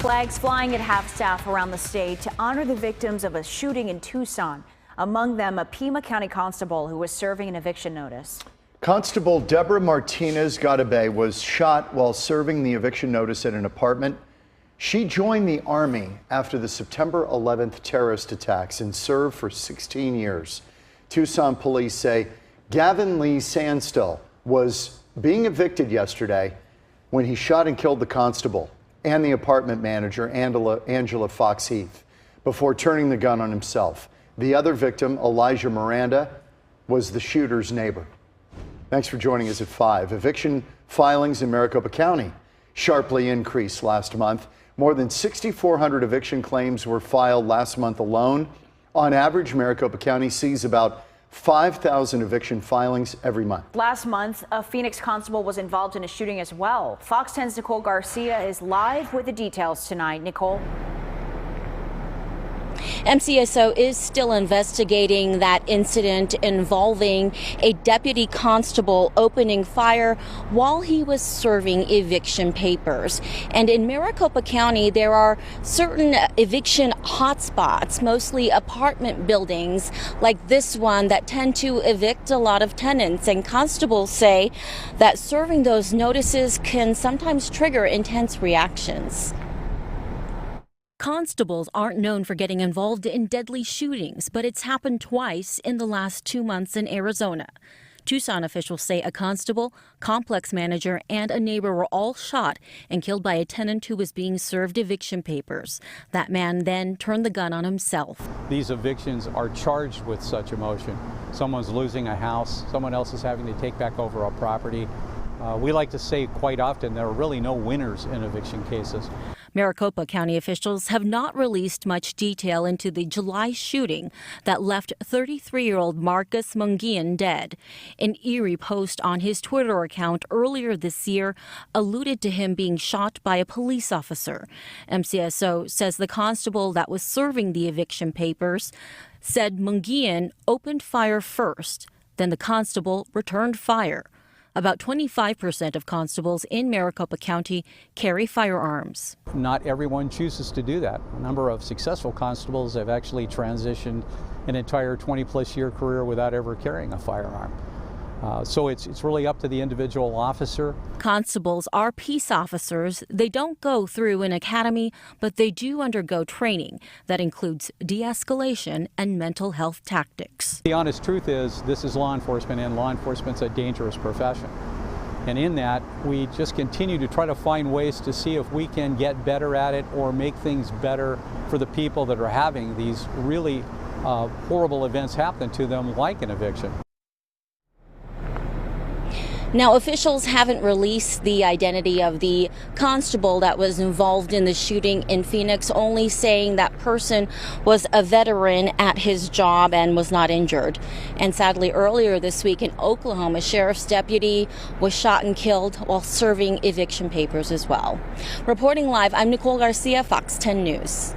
Flags flying at half-staff around the state to honor the victims of a shooting in Tucson. Among them, a Pima County constable who was serving an eviction notice. Constable Deborah Martinez-Garibay was shot while serving the eviction notice at an apartment. She joined the Army after the September 11th terrorist attacks and served for 16 years. Tucson police say Gavin Lee Sandstill was being evicted yesterday when he shot and killed the constable and the apartment manager, Angela Fox Heath, before turning the gun on himself. The other victim, Elijah Miranda, was the shooter's neighbor. Thanks for joining us at 5. Eviction filings in Maricopa County sharply increased last month. More than 6,400 eviction claims were filed last month alone. On average, Maricopa County sees about 5,000 eviction filings every month. Last month, a Phoenix constable was involved in a shooting as well. Fox 10's Nicole Garcia is live with the details tonight. Nicole. MCSO is still investigating that incident involving a deputy constable opening fire while he was serving eviction papers. And in Maricopa County, there are certain eviction hotspots, mostly apartment buildings like this one, that tend to evict a lot of tenants. And constables say that serving those notices can sometimes trigger intense reactions. Constables aren't known for getting involved in deadly shootings, but it's happened twice in the last 2 months in Arizona. Tucson officials say a constable, complex manager, and a neighbor were all shot and killed by a tenant who was being served eviction papers. That man then turned the gun on himself. These evictions are charged with such emotion. Someone's losing a house, someone else is having to take back over a property. We like to say quite often there are really no winners in eviction cases. Maricopa County officials have not released much detail into the July shooting that left 33-year-old Marcus Munguian dead. An eerie post on his Twitter account earlier this year alluded to him being shot by a police officer. MCSO says the constable that was serving the eviction papers said Munguian opened fire first, then the constable returned fire. About 25% of constables in Maricopa County carry firearms. Not everyone chooses to do that. A number of successful constables have actually transitioned an entire 20-plus year career without ever carrying a firearm. So it's really up to the individual officer. Constables are peace officers. They don't go through an academy, but they do undergo training that includes de-escalation and mental health tactics. The honest truth is this is law enforcement, and law enforcement's a dangerous profession. And in that, we just continue to try to find ways to see if we can get better at it or make things better for the people that are having these really horrible events happen to them, like an eviction. Now, officials haven't released the identity of the constable that was involved in the shooting in Phoenix, only saying that person was a veteran at his job and was not injured. And sadly, earlier this week in Oklahoma, a sheriff's deputy was shot and killed while serving eviction papers as well. Reporting live, I'm Nicole Garcia, Fox 10 News.